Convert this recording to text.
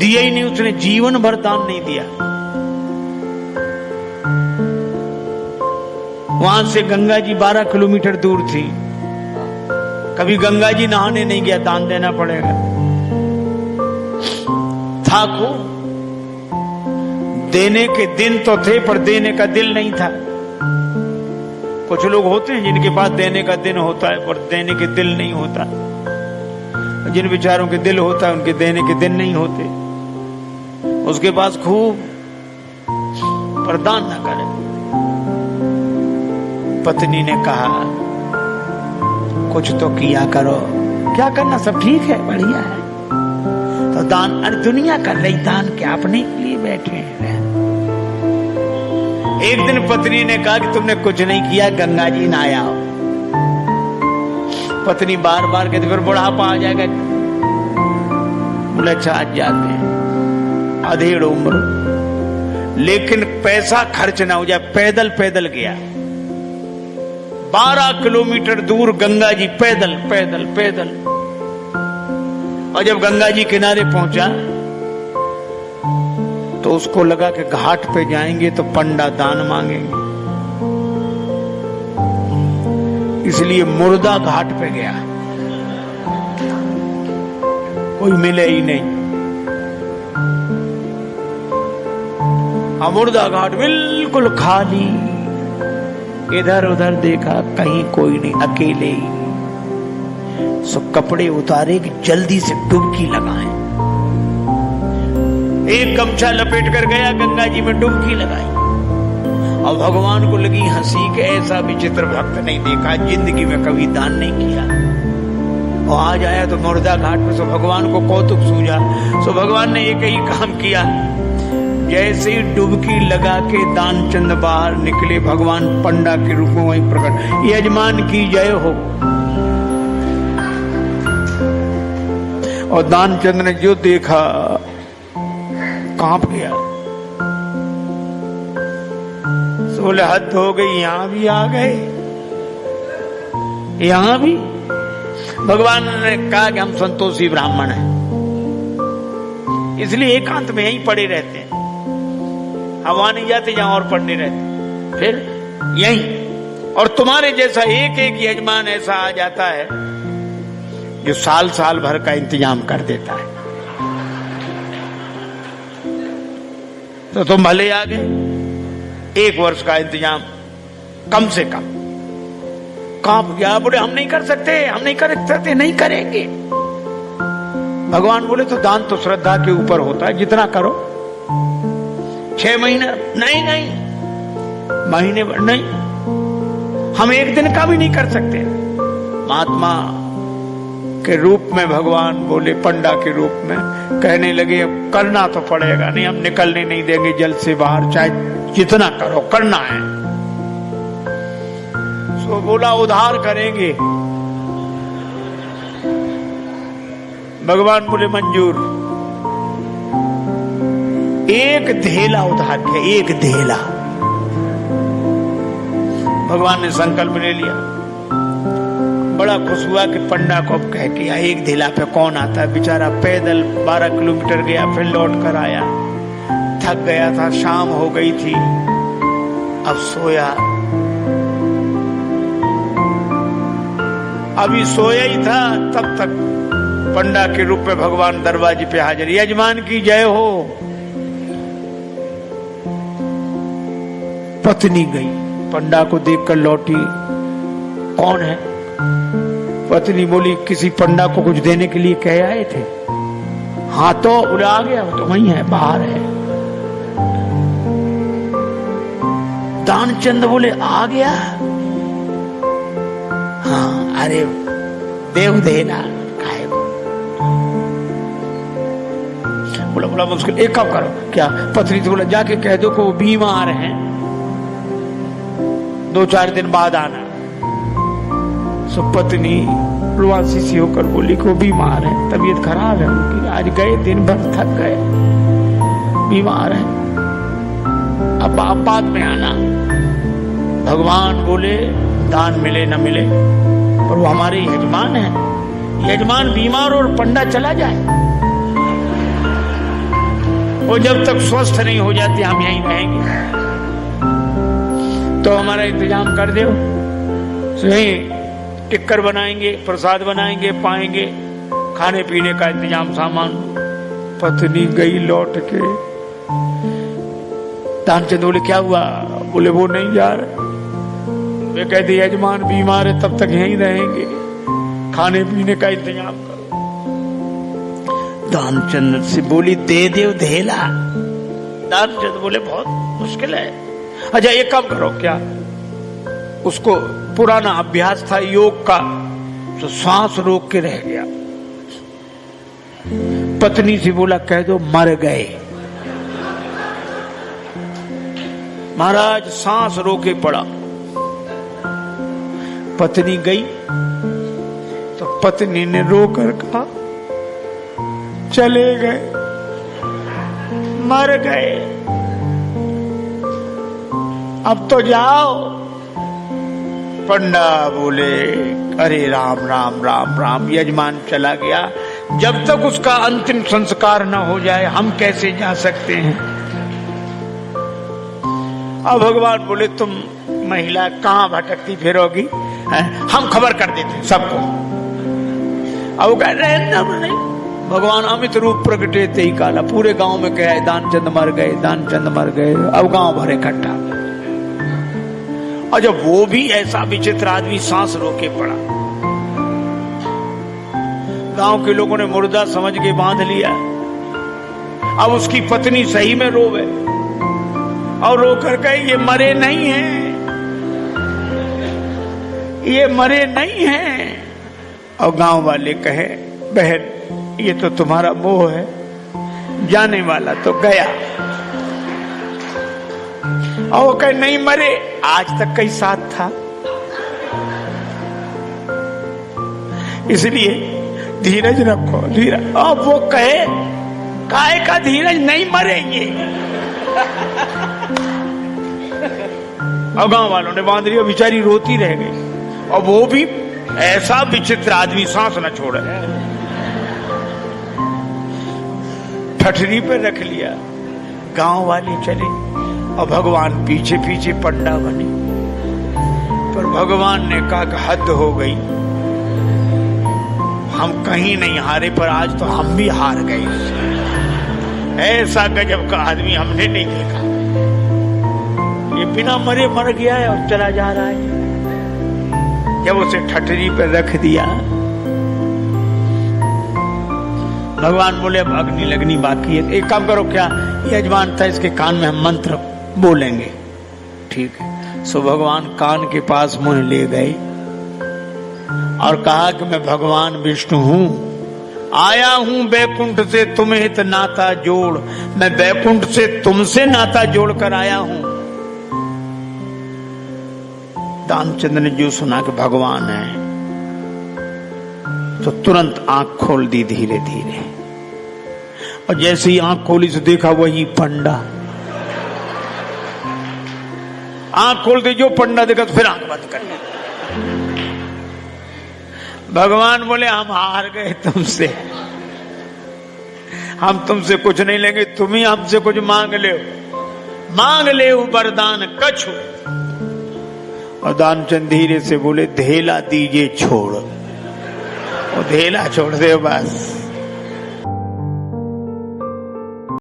दिया ही नहीं, उसने जीवन भर दान नहीं दिया। वहां से गंगा जी 12 किलोमीटर दूर थी, कभी गंगा जी नहाने नहीं गया, दान देना पड़ेगा। था को देने के दिन तो थे पर देने का दिल नहीं था। कुछ लोग होते हैं जिनके पास देने का दिन होता है पर देने के दिल नहीं होता। जिन विचारों के दिल होता है उनके देने के दिन नहीं होते। उसके पास खूब पर दान न करे। पत्नी ने कहा कुछ तो किया करो। क्या करना, सब ठीक है, बढ़िया है। तो दान, अरे दुनिया कर रही दान, क्या अपने लिए बैठे हैं। एक दिन पत्नी ने कहा कि तुमने कुछ नहीं किया, गंगा जी नहाया हो। पत्नी बार बार कहती फिर बुढ़ापा आ जाएगा। बोले अच्छा आज जाते हैं, अधेड़ उम्र, लेकिन पैसा खर्च ना हो जाए। पैदल पैदल गया 12 किलोमीटर दूर गंगा जी, पैदल पैदल पैदल। और जब गंगा जी किनारे पहुंचा तो उसको लगा कि घाट पे जाएंगे तो पंडा दान मांगेंगे, इसलिए मुर्दा घाट पे गया। कोई मिले ही नहीं। मुर्दा घाट बिल्कुल खाली। इधर उधर देखा, कहीं कोई नहीं, अकेले ही। सो कपड़े उतारे कि जल्दी से डुबकी लगाएं। एक गमछा लपेट कर गया, गंगा जी में डुबकी लगाई। और भगवान को लगी हंसी कि ऐसा विचित्र भक्त नहीं देखा, जिंदगी में कभी दान नहीं किया। और आज आया तो मुर्दा घाट में। सो भगवान को कौतुक सूझा। सो भगवान ने एक ही काम किया, जैसे ही डुबकी लगा के दानचंद बाहर निकले, भगवान पंडा के रूप में वहीं प्रकट। यजमान की जय हो। और दानचंद ने जो देखा कांप गया। बोले हद हो गई, यहां भी आ गए, यहां भी। भगवान ने कहा कि हम संतोषी ब्राह्मण हैं, इसलिए एकांत में यहीं पड़े रहते हैं। हम वहां नहीं जाते जहां और पढ़ने रहते, फिर यहीं। और तुम्हारे जैसा एक एक यजमान ऐसा आ जाता है जो साल साल भर का इंतजाम कर देता है। तो तुम भले आ गए, 1 वर्ष का इंतजाम कम से कम। कांप गया, बोले हम नहीं कर सकते, हम नहीं कर सकते, नहीं करेंगे। भगवान बोले तो दान तो श्रद्धा के ऊपर होता है, जितना करो। 6 महीने नहीं, नहीं महीने भर नहीं, हम 1 दिन का भी नहीं कर सकते। महात्मा के रूप में भगवान बोले, पंडा के रूप में कहने लगे अब करना तो पड़ेगा, नहीं हम निकलने नहीं देंगे जल से बाहर, चाहे जितना करो करना है। सो बोला उधार करेंगे। भगवान बोले मंजूर। 1 धेला उधार किया, 1 धेला। भगवान ने संकल्प ले लिया। बड़ा खुश हुआ कि पंडा को अब कह किया, 1 धेला पे कौन आता है। बेचारा पैदल 12 किलोमीटर गया, फिर लौट कर आया, थक गया था, शाम हो गई थी, अब सोया। अभी सोया ही था तब तक पंडा के रूप में भगवान दरवाजे पे हाजिर। यजमान की जय हो। पत्नी गई, पंडा को देखकर लौटी, कौन है। पत्नी बोली किसी पंडा को कुछ देने के लिए कह आए थे। हाँ तो बोले आ गया, तो वही है, बाहर है। दानचंद बोले आ गया। हाँ, अरे देव देना खाए। बोला मुश्किल, एक काम करो। क्या। पत्नी से बोला जाके कह दो को बीमार हैं, 2-4 दिन बाद आना। सो पत्नी रुआसी सी होकर बोली को बीमार है, तबीयत खराब है उनकी, आज गए दिन भर थक गए, बीमार है, अब आप बाद में आना। भगवान बोले दान मिले न मिले पर वो हमारे यजमान है। यजमान बीमार और पंडा चला जाए, वो जब तक स्वस्थ नहीं हो जाते हम यहीं रहेंगे, तो हमारा इंतजाम कर दो। यहीं टिक्कर बनाएंगे, प्रसाद बनाएंगे, पाएंगे, खाने पीने का इंतजाम, सामान। पत्नी गई लौट के, दानचंद बोले क्या हुआ? बोले वो नहीं जा रहे। वे कहते यजमान बीमार है, तब तक यहीं रहेंगे, खाने पीने का इंतजाम करो। दानचंद से बोली दे दे धेला। दानचंद बोले बहुत मुश्किल है। अच्छा एक काम करो, क्या उसको पुराना अभ्यास था योग का, तो सांस रोक के रह गया। पत्नी से बोला कह दो मर गए। महाराज सांस रोके पड़ा। पत्नी गई तो पत्नी ने रोकर कहा चले गए, मर गए, अब तो जाओ। पंडा बोले अरे राम राम राम राम, यजमान चला गया, जब तक उसका अंतिम संस्कार न हो जाए हम कैसे जा सकते हैं। अब भगवान बोले तुम महिला कहां भटकती फिरोगी, हम खबर कर देते हैं सबको। अब कह रहे नहीं, भगवान अमित रूप प्रगटे ते ही काला, पूरे गांव में कहा दानचंद मर गए, दानचंद मर गए। अब गांव भर इकट्ठा। और जब वो भी ऐसा विचित्र आदमी सांस रोके पड़ा, गांव के लोगों ने मुर्दा समझ के बांध लिया। अब उसकी पत्नी सही में रोवे और रोकर कहे ये मरे नहीं हैं, ये मरे नहीं हैं। और गांव वाले कहे बहन ये तो तुम्हारा मोह है, जाने वाला तो गया। और वो कहे नहीं मरे, आज तक कई साथ था, इसलिए धीरज रखो, धीरज। अब वो कहे काहे का धीरज, नहीं मरेंगे। और गांव वालों ने बांध लिया, बेचारी रोती रह गई। और वो भी ऐसा विचित्र आदमी, सांस न छोड़े, ठठरी पे रख लिया। गांव वाले चले और भगवान पीछे पीछे पंडा बने। पर भगवान ने कहा कि हद हो गई, हम कहीं नहीं हारे, पर आज तो हम भी हार गए। ऐसा गजब का आदमी हमने नहीं देखा। ये बिना मरे मर गया है और चला जा रहा है। जब उसे ठठरी पर रख दिया, भगवान बोले अब अग्नि लगनी बाकी है। एक काम करो, क्या यजमान था इसके कान में हम मंत्र बोलेंगे, ठीक है। सो भगवान कान के पास मुंह ले गए और कहा कि मैं भगवान विष्णु हूं, आया हूं बैकुंठ से तुम्हें हित नाता जोड़, मैं बैकुंठ से तुमसे नाता जोड़ कर आया हूं। दानचंद ने जो सुना कि भगवान है, तो तुरंत आंख खोल दी धीरे धीरे। और जैसे ही आंख खोली तो देखा वही पंडा। आंख खोल के जो पंडा देखा तो फिर आंख बंद कर ली। भगवान बोले हम हार गए तुमसे, हम तुमसे कुछ नहीं लेंगे, तुम ही हमसे कुछ मांग ले वरदान कछु। और दानचंद धीरे से बोले धेला दीजिए छोड़। वो धेला छोड़ दे बस।